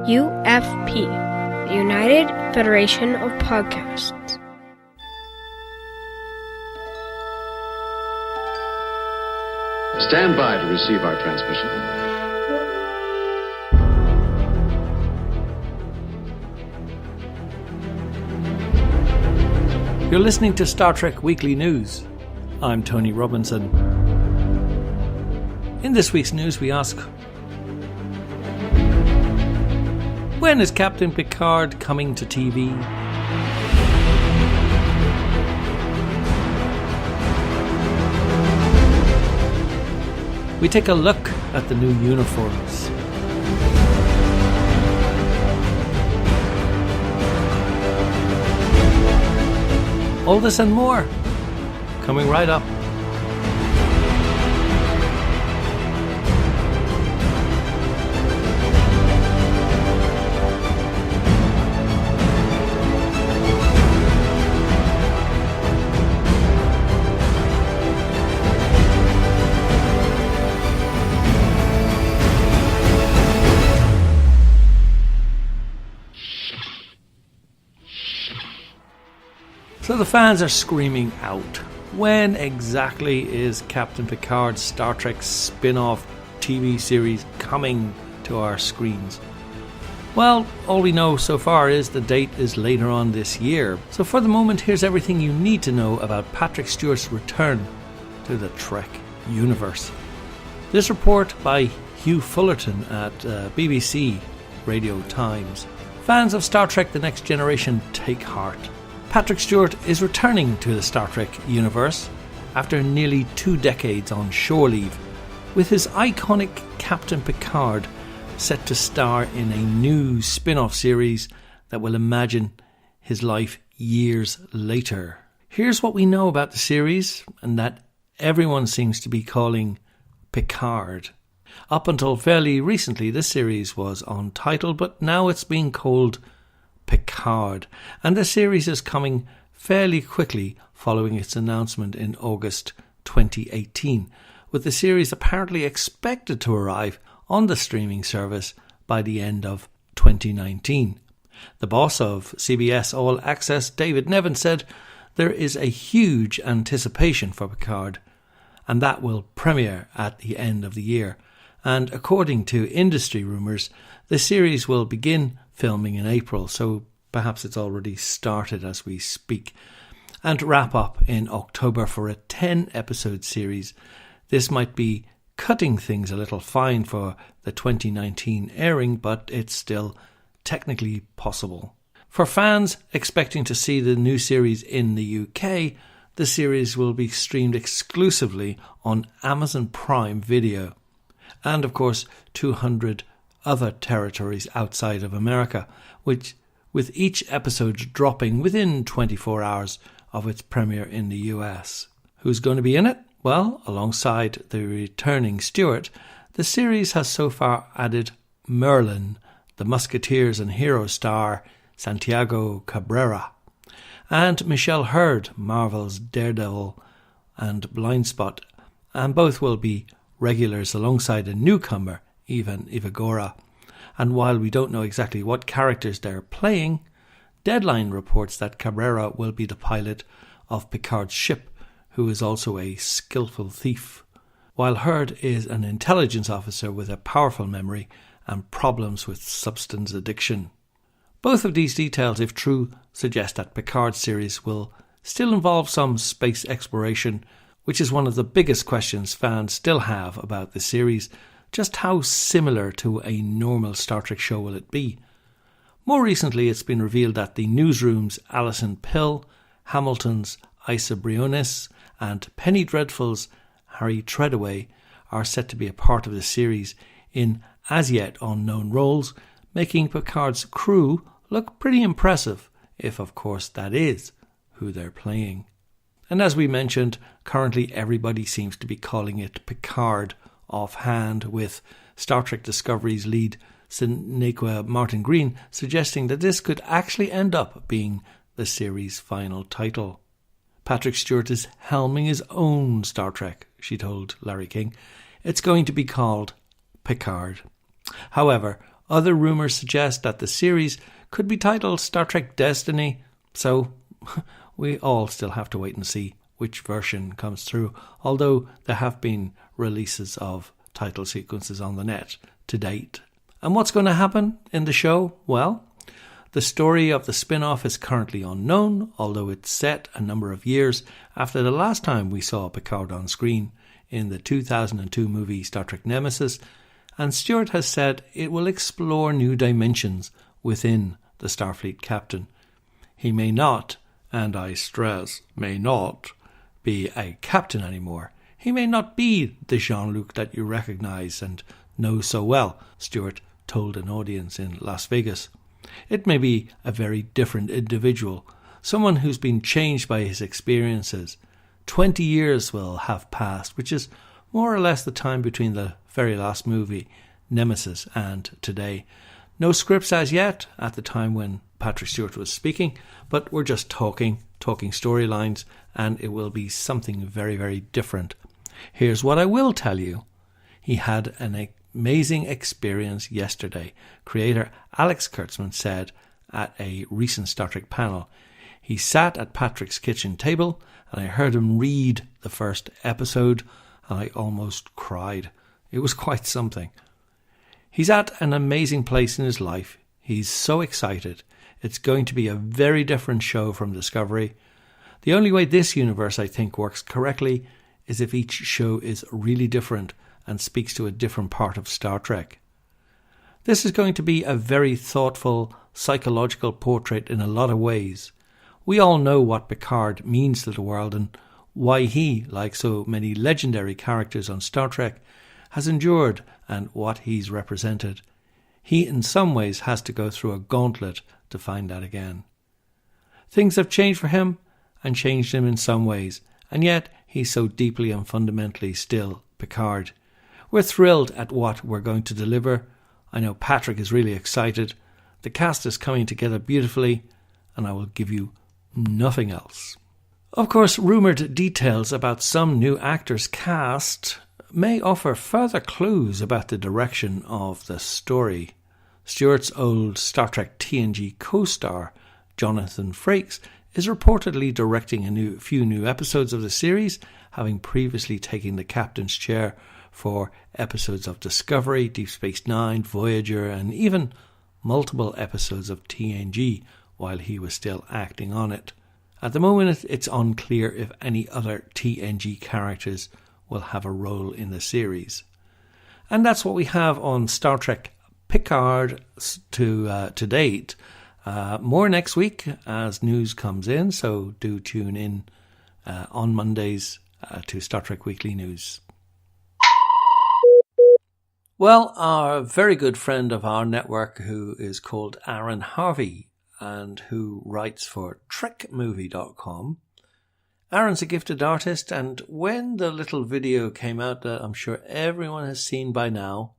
UFP, the United Federation of Podcasts. Stand by to receive our transmission. You're listening to Star Trek Weekly News. I'm Tony Robinson. In this week's news we ask, when is Captain Picard coming to TV? We take a look at the new uniforms. All this and more, coming right up. So the fans are screaming out, when exactly is Captain Picard's Star Trek spin-off TV series coming to our screens? Well, all we know so far is the date is later on this year. So for the moment, here's everything you need to know about Patrick Stewart's return to the Trek universe. This report by Hugh Fullerton at BBC Radio Times. Fans of Star Trek The Next Generation, take heart. Patrick Stewart is returning to the Star Trek universe after nearly 2 decades on shore leave, with his iconic Captain Picard set to star in a new spin-off series that will imagine his life years later. Here's what we know about the series, and that everyone seems to be calling PICARD. Up until fairly recently, this series was untitled, but now it's being called PICARD, and the series is coming fairly quickly following its announcement in August 2018, with the series apparently expected to arrive on the streaming service by the end of 2019. The boss of CBS All Access, David Nevin, said there is a huge anticipation for PICARD, and that will premiere at the end of the year. And according to industry rumours, the series will begin filming in April, so perhaps it's already started as we speak, and wrap up in October for a 10-episode series. This might be cutting things a little fine for the 2019 airing, but it's still technically possible. For fans expecting to see the new series in the UK, the series will be streamed exclusively on Amazon Prime Video, and of course 200 other territories outside of America, with each episode dropping within 24 hours of its premiere in the US. Who's going to be in it? Well, alongside the returning Stewart, the series has so far added Merlin, the Musketeers and Hero star Santiago Cabrera, and Michelle Hurd, Marvel's Daredevil and Blindspot, and both will be regulars alongside a newcomer, Ivan Ivagora. And while we don't know exactly what characters they're playing, Deadline reports that Cabrera will be the pilot of Picard's ship, who is also a skillful thief, while Hurd is an intelligence officer with a powerful memory and problems with substance addiction. Both of these details, if true, suggest that Picard's series will still involve some space exploration, which is one of the biggest questions fans still have about the series. Just how similar to a normal Star Trek show will it be? More recently, it's been revealed that the Newsroom's Alison Pill, Hamilton's Isa Briones, and Penny Dreadful's Harry Treadaway are set to be a part of the series in as yet unknown roles, making Picard's crew look pretty impressive, if of course that is who they're playing. And as we mentioned, currently everybody seems to be calling it PICARD offhand, with Star Trek Discovery's lead Sinequa Martin Green suggesting that this could actually end up being the series' final title. Patrick Stewart is helming his own Star Trek, she told Larry King. It's going to be called PICARD. However, Other rumours suggest that the series could be titled Star Trek Destiny, so we all still have to wait and see which version comes through, although there have been releases of title sequences on the net to date. And what's going to happen in the show? Well, the story of the spin-off is currently unknown, although it's set a number of years after the last time we saw Picard on screen in the 2002 movie Star Trek Nemesis, and Stewart has said it will explore new dimensions within the Starfleet captain. He may not, and I stress, may not, be a captain anymore. He may not be the Jean-Luc that you recognise and know so well, Stewart told an audience in Las Vegas. It may be a very different individual, someone who's been changed by his experiences. 20 years will have passed, which is more or less the time between the very last movie, Nemesis, and today. No scripts as yet at the time when Patrick Stewart was speaking, but we're just talking storylines, and it will be something very, very different. Here's what I will tell you. He had an amazing experience yesterday, creator Alex Kurtzman said at a recent Star Trek panel. He sat at Patrick's kitchen table and I heard him read the first episode and I almost cried. It was quite something. He's at an amazing place in his life. He's so excited. It's going to be a very different show from Discovery. The only way this universe, I think, works correctly is if each show is really different and speaks to a different part of Star Trek. This is going to be a very thoughtful, psychological portrait in a lot of ways. We all know what Picard means to the world and why he, like so many legendary characters on Star Trek, has endured and what he's represented. He in some ways has to go through a gauntlet to find that again. Things have changed for him and changed him in some ways, and yet he's so deeply and fundamentally still Picard. We're thrilled at what we're going to deliver. I know Patrick is really excited. The cast is coming together beautifully, and I will give you nothing else. Of course, rumoured details about some new actors cast may offer further clues about the direction of the story. Stewart's old Star Trek TNG co-star, Jonathan Frakes, is reportedly directing a few new episodes of the series, having previously taken the captain's chair for episodes of Discovery, Deep Space Nine, Voyager, and even multiple episodes of TNG while he was still acting on it. At the moment, it's unclear if any other TNG characters will have a role in the series. And that's what we have on Star Trek Picard to date. More next week as news comes in, so do tune in on Mondays to Star Trek Weekly News. Well, our very good friend of our network who is called Aaron Harvey and who writes for trekmovie.com. Aaron's a gifted artist, and when the little video came out that I'm sure everyone has seen by now,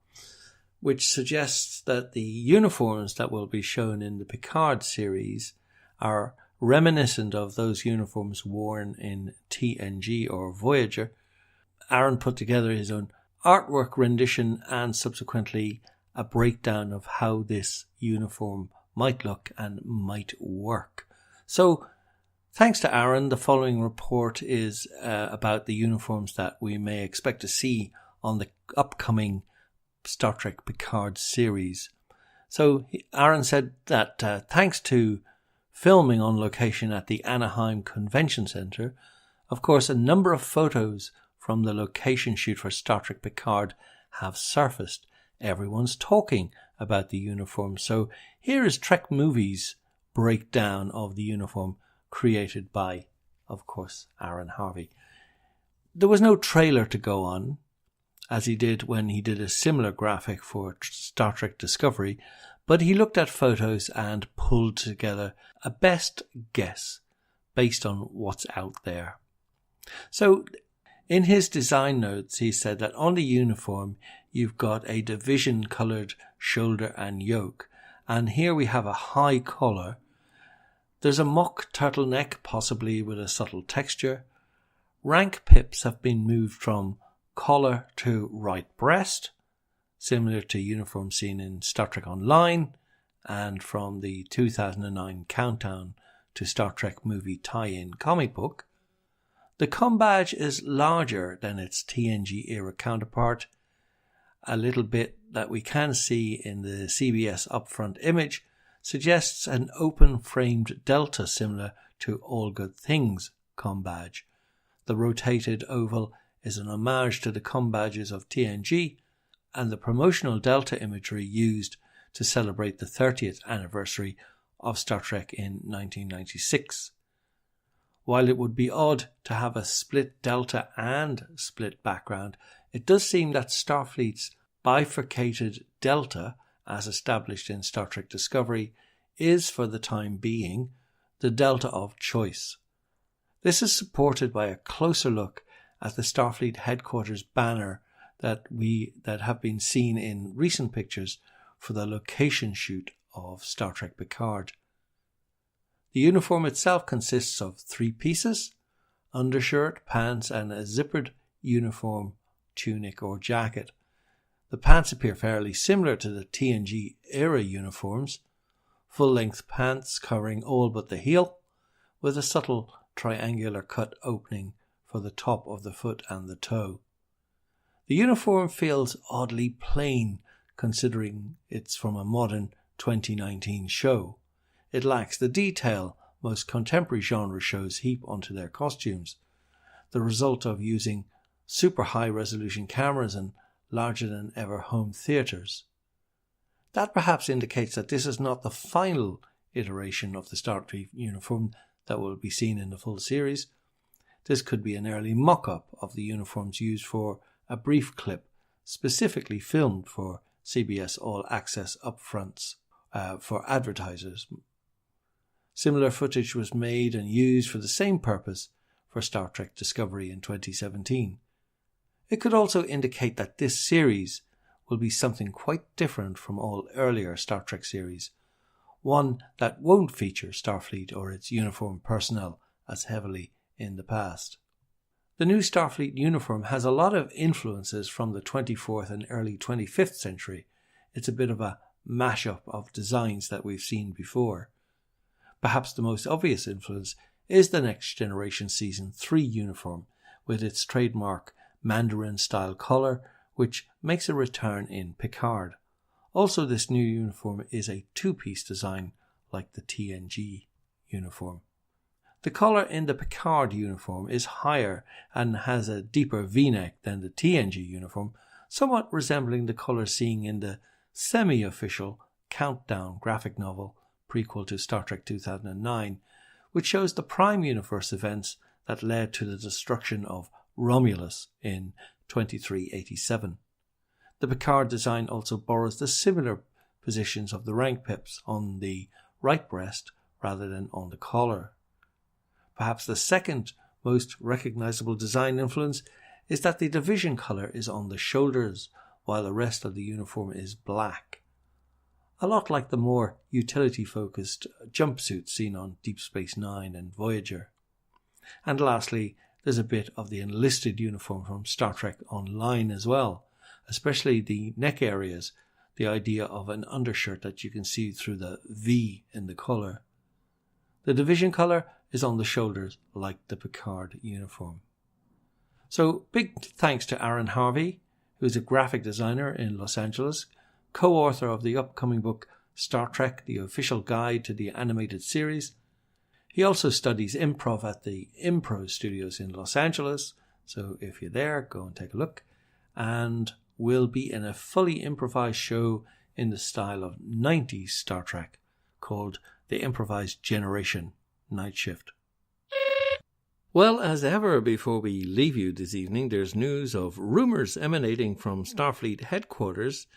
which suggests that the uniforms that will be shown in the Picard series are reminiscent of those uniforms worn in TNG or Voyager, Aaron put together his own artwork rendition and subsequently a breakdown of how this uniform might look and might work. So, thanks to Aaron, the following report is about the uniforms that we may expect to see on the upcoming Star Trek Picard series. So Aaron said that thanks to filming on location at the Anaheim Convention Center, of course a number of photos from the location shoot for Star Trek Picard have surfaced. Everyone's talking about the uniform. So here is Trek Movies' breakdown of the uniform created by, of course, Aaron Harvey. There was no trailer to go on, as he did when he did a similar graphic for Star Trek Discovery, but he looked at photos and pulled together a best guess based on what's out there. So, in his design notes, he said that on the uniform, you've got a division-coloured shoulder and yoke, and here we have a high collar. There's a mock turtleneck, possibly with a subtle texture. Rank pips have been moved from collar to right breast. similar to uniforms seen in Star Trek Online and from the 2009 Countdown to Star Trek movie tie-in comic book. The comm badge is larger than its TNG era counterpart. A little bit that we can see in the CBS upfront image suggests an open-framed delta similar to All Good Things comm badge. The rotated oval is an homage to the comm badges of TNG and the promotional delta imagery used to celebrate the 30th anniversary of Star Trek in 1996. While it would be odd to have a split delta and split background, it does seem that Starfleet's bifurcated delta, as established in Star Trek Discovery, is for the time being the delta of choice. This is supported by a closer look at the Starfleet headquarters banner that have been seen in recent pictures for the location shoot of Star Trek PICARD. The uniform itself consists of 3 pieces: undershirt, pants and a zippered uniform tunic or jacket. The pants appear fairly similar to the TNG era uniforms, full-length pants covering all but the heel, with a subtle triangular cut opening for the top of the foot and the toe. The uniform feels oddly plain considering it's from a modern 2019 show. It lacks the detail most contemporary genre shows heap onto their costumes, the result of using super high resolution cameras and larger than ever home theatres. That perhaps indicates that this is not the final iteration of the Starfleet uniform that will be seen in the full series. This could be an early mock-up of the uniforms used for a brief clip specifically filmed for CBS All Access upfronts for advertisers. Similar footage was made and used for the same purpose for Star Trek Discovery in 2017. It could also indicate that this series will be something quite different from all earlier Star Trek series, one that won't feature Starfleet or its uniformed personnel as heavily in the past. The new Starfleet uniform has a lot of influences from the 24th and early 25th century. It's a bit of a mashup of designs that we've seen before. Perhaps the most obvious influence is the Next Generation Season 3 uniform, with its trademark Mandarin-style collar, which makes a return in PICARD. Also, this new uniform is a 2-piece design like the TNG uniform. The collar in the PICARD uniform is higher and has a deeper V-neck than the TNG uniform, somewhat resembling the collar seen in the semi-official Countdown graphic novel prequel to Star Trek 2009, which shows the Prime Universe events that led to the destruction of Romulus in 2387. The PICARD design also borrows the similar positions of the rank pips on the right breast rather than on the collar. Perhaps the second most recognizable design influence is that the division color is on the shoulders while the rest of the uniform is black. A lot like the more utility-focused jumpsuits seen on Deep Space Nine and Voyager. And lastly, there's a bit of the enlisted uniform from Star Trek Online as well, especially the neck areas, the idea of an undershirt that you can see through the V in the collar. The division color is on the shoulders like the PICARD uniform. So big thanks to Aaron Harvey, who is a graphic designer in Los Angeles, co-author of the upcoming book Star Trek, the Official Guide to the Animated Series. He also studies improv at the Improv Studios in Los Angeles, so if you're there, go and take a look, and will be in a fully improvised show in the style of 90s Star Trek called The Improvised Generation Night Shift. Well, as ever, before we leave you this evening, there's news of rumours emanating from Starfleet headquarters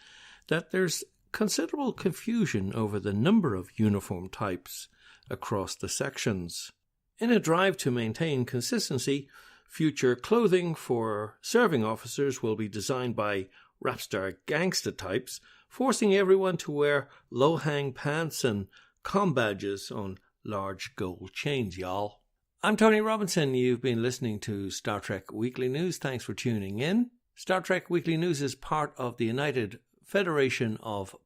that there's considerable confusion over the number of uniform types across the sections. In a drive to maintain consistency, future clothing for serving officers will be designed by Rapstar gangsta types, forcing everyone to wear low-hang pants and comm badges on large gold chains, y'all. I'm Tony Robinson. You've been listening to Star Trek Weekly News. Thanks for tuning in. Star Trek Weekly News is part of the United Federation of